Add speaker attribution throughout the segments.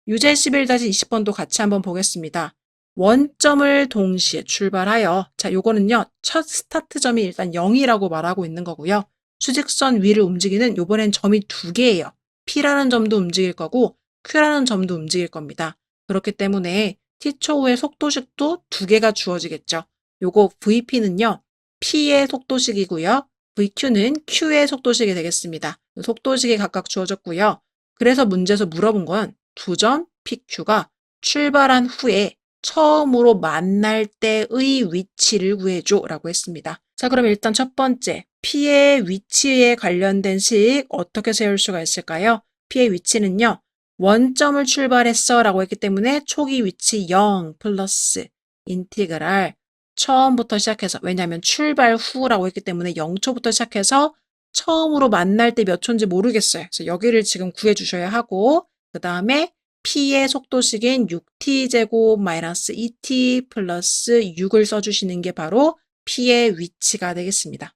Speaker 1: 유제 11-20번도 같이 한번 보겠습니다. 원점을 동시에 출발하여, 자, 요거는요, 첫 스타트점이 일단 0이라고 말하고 있는 거고요. 수직선 위를 움직이는 요번엔 점이 두 개예요. P라는 점도 움직일 거고 Q라는 점도 움직일 겁니다. 그렇기 때문에 T초 후의 속도식도 두 개가 주어지겠죠. 요거 VP는요, P의 속도식이고요. VQ는 Q의 속도식이 되겠습니다. 속도식이 각각 주어졌고요. 그래서 문제에서 물어본 건 두 점 PQ가 출발한 후에 처음으로 만날 때의 위치를 구해줘 라고 했습니다. 자, 그럼 일단 첫 번째, P의 위치에 관련된 식 어떻게 세울 수가 있을까요? P의 위치는요, 원점을 출발했어 라고 했기 때문에 초기 위치 0 플러스 인티그랄 처음부터 시작해서, 왜냐하면 출발 후라고 했기 때문에 0초부터 시작해서 처음으로 만날 때 몇 초인지 모르겠어요. 그래서 여기를 지금 구해주셔야 하고, 그 다음에 P의 속도식인 6t제곱 마이너스 2t 플러스 6을 써주시는 게 바로 P의 위치가 되겠습니다.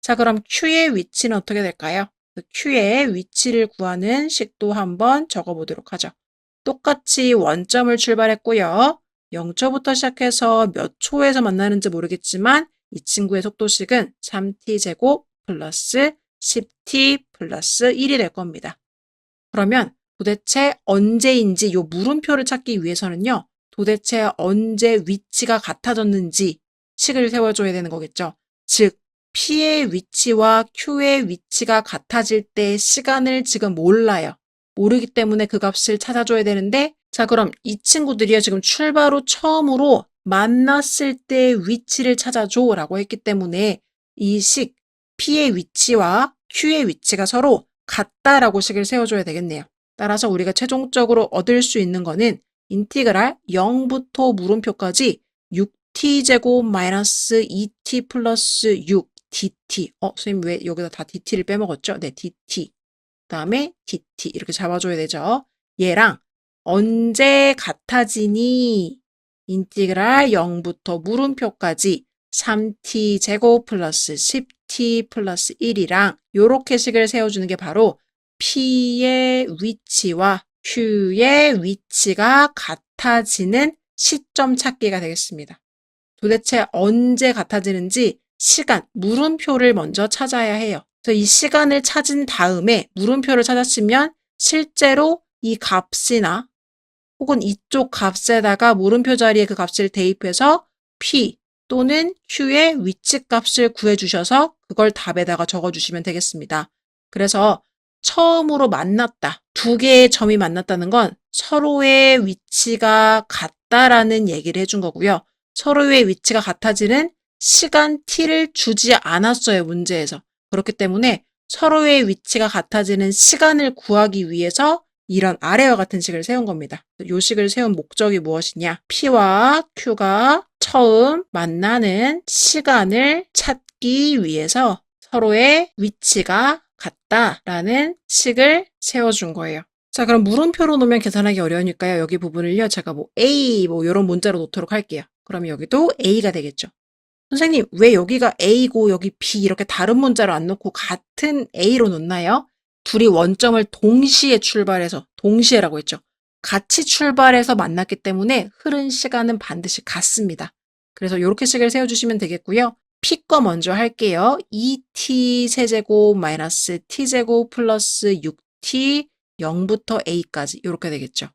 Speaker 1: 자, 그럼 Q의 위치는 어떻게 될까요? Q의 위치를 구하는 식도 한번 적어보도록 하죠. 똑같이 원점을 출발했고요. 0초부터 시작해서 몇 초에서 만나는지 모르겠지만 이 친구의 속도식은 3t제곱 플러스 10t 플러스 1이 될 겁니다. 그러면 도대체 언제인지 요 물음표를 찾기 위해서는요. 도대체 언제 위치가 같아졌는지 식을 세워줘야 되는 거겠죠. 즉 P의 위치와 Q의 위치가 같아질 때 시간을 지금 몰라요. 모르기 때문에 그 값을 찾아줘야 되는데, 자, 그럼 이 친구들이요, 지금 출발 후 처음으로 만났을 때 위치를 찾아줘 라고 했기 때문에 이 식 P의 위치와 Q의 위치가 서로 같다라고 식을 세워줘야 되겠네요. 따라서 우리가 최종적으로 얻을 수 있는 거는 인티그랄 0부터 물음표까지 6t제곱 마이너스 2t 플러스 6 dt. 선생님 왜 여기다 다 dt를 빼먹었죠? 네, dt. 그 다음에 dt 이렇게 잡아줘야 되죠. 얘랑 언제 같아지니? 인티그랄 0부터 물음표까지 3t 제곱 플러스 10t 플러스 1이랑 요렇게 식을 세워주는 게 바로 P의 위치와 Q의 위치가 같아지는 시점 찾기가 되겠습니다. 도대체 언제 같아지는지 시간, 물음표를 먼저 찾아야 해요. 그래서 이 시간을 찾은 다음에 물음표를 찾았으면 실제로 이 값이나 혹은 이쪽 값에다가 물음표 자리에 그 값을 대입해서 P 또는 Q의 위치 값을 구해주셔서 그걸 답에다가 적어주시면 되겠습니다. 그래서 처음으로 만났다. 두 개의 점이 만났다는 건 서로의 위치가 같다라는 얘기를 해준 거고요. 서로의 위치가 같아지는 시간 t를 주지 않았어요, 문제에서. 그렇기 때문에 서로의 위치가 같아지는 시간을 구하기 위해서 이런 아래와 같은 식을 세운 겁니다. 이 식을 세운 목적이 무엇이냐? P와 Q가 처음 만나는 시간을 찾기 위해서 서로의 위치가 같다라는 식을 세워준 거예요. 자, 그럼 물음표로 놓으면 계산하기 어려우니까요. 여기 부분을요, 제가 A 이런 문자로 놓도록 할게요. 그럼 여기도 A가 되겠죠. 선생님, 왜 여기가 A고 여기 B 이렇게 다른 문자로 안 놓고 같은 A로 놓나요? 둘이 원점을 동시에 출발해서, 동시에라고 했죠. 같이 출발해서 만났기 때문에 흐른 시간은 반드시 같습니다. 그래서 이렇게 식을 세워주시면 되겠고요. P 거 먼저 할게요. 2t 세제곱 마이너스 t제곱 플러스 6t 0부터 a까지 이렇게 되겠죠.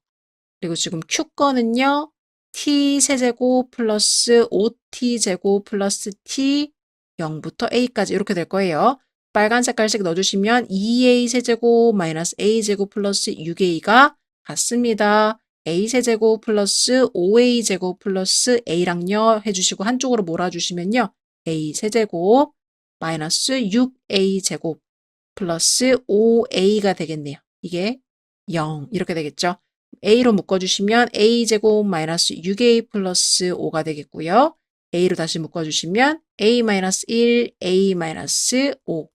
Speaker 1: 그리고 지금 Q 거는요. t 세제곱 플러스 5t제곱 플러스 t 0부터 a까지 이렇게 될 거예요. 빨간 색깔씩 넣어주시면 2a 세제곱 마이너스 a제곱 플러스 6a가 같습니다. a 세제곱 플러스 5a 제곱 플러스 a랑요 해주시고 한쪽으로 몰아주시면요. a 세제곱 마이너스 6a 제곱 플러스 5a가 되겠네요. 이게 0 이렇게 되겠죠. a로 묶어주시면 a제곱 마이너스 6a 플러스 5가 되겠고요. a로 다시 묶어주시면 a 마이너스 1, a 마이너스 5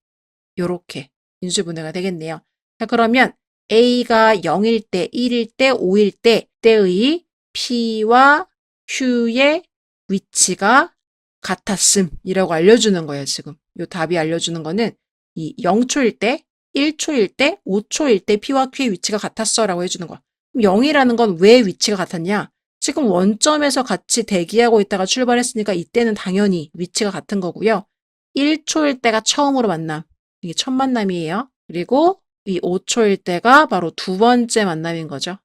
Speaker 1: 요렇게 인수분해가 되겠네요. 자, 그러면 a가 0일 때, 1일 때, 5일 때, 때의 p와 q의 위치가 같았음이라고 알려주는 거예요, 지금. 요 답이 알려주는 거는 이 0초일 때, 1초일 때, 5초일 때 P와 Q의 위치가 같았어 라고 해주는 거야. 0이라는 건 왜 위치가 같았냐? 지금 원점에서 같이 대기하고 있다가 출발했으니까 이때는 당연히 위치가 같은 거고요. 1초일 때가 처음으로 만남. 이게 첫 만남이에요. 그리고 이 5초일 때가 바로 두 번째 만남인 거죠.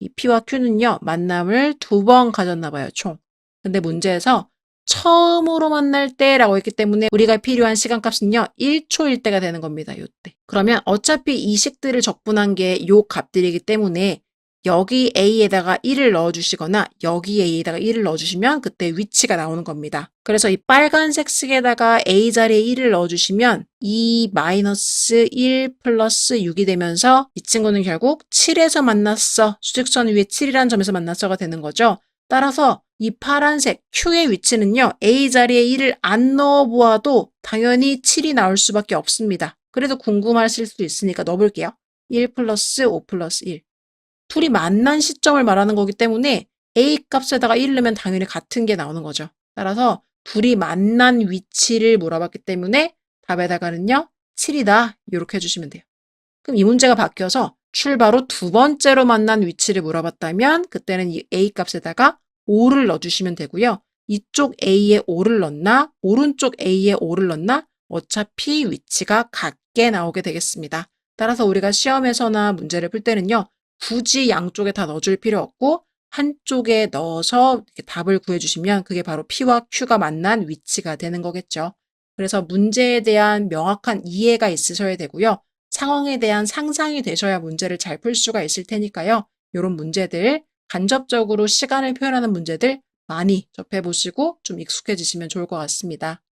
Speaker 1: 이 P와 Q는요, 만남을 두 번 가졌나 봐요, 총. 근데 문제에서 처음으로 만날 때라고 했기 때문에 우리가 필요한 시간값은요, 1초일 때가 되는 겁니다, 요때. 그러면 어차피 이 식들을 적분한 게 요 값들이기 때문에 여기 A에다가 1을 넣어주시거나 여기 A에다가 1을 넣어주시면 그때 위치가 나오는 겁니다. 그래서 이 빨간색 식에다가 A 자리에 1을 넣어주시면 2-1 플러스 6이 되면서 이 친구는 결국 7에서 만났어. 수직선 위에 7이라는 점에서 만났어가 되는 거죠. 따라서 이 파란색 Q의 위치는요. A 자리에 1을 안 넣어보아도 당연히 7이 나올 수밖에 없습니다. 그래도 궁금하실 수도 있으니까 넣어볼게요. 1 플러스 5 플러스 1. 둘이 만난 시점을 말하는 거기 때문에 A 값에다가 1을 넣으면 당연히 같은 게 나오는 거죠. 따라서 둘이 만난 위치를 물어봤기 때문에 답에다가는요. 7이다. 이렇게 해주시면 돼요. 그럼 이 문제가 바뀌어서 출발 후 두 번째로 만난 위치를 물어봤다면 그때는 이 A 값에다가 5를 넣어주시면 되고요. 이쪽 A에 5를 넣나 오른쪽 A에 5를 넣나 어차피 위치가 같게 나오게 되겠습니다. 따라서 우리가 시험에서나 문제를 풀 때는요. 굳이 양쪽에 다 넣어줄 필요 없고 한쪽에 넣어서 이렇게 답을 구해주시면 그게 바로 P와 Q가 만난 위치가 되는 거겠죠. 그래서 문제에 대한 명확한 이해가 있으셔야 되고요. 상황에 대한 상상이 되셔야 문제를 잘 풀 수가 있을 테니까요. 이런 문제들, 간접적으로 시간을 표현하는 문제들 많이 접해보시고 좀 익숙해지시면 좋을 것 같습니다.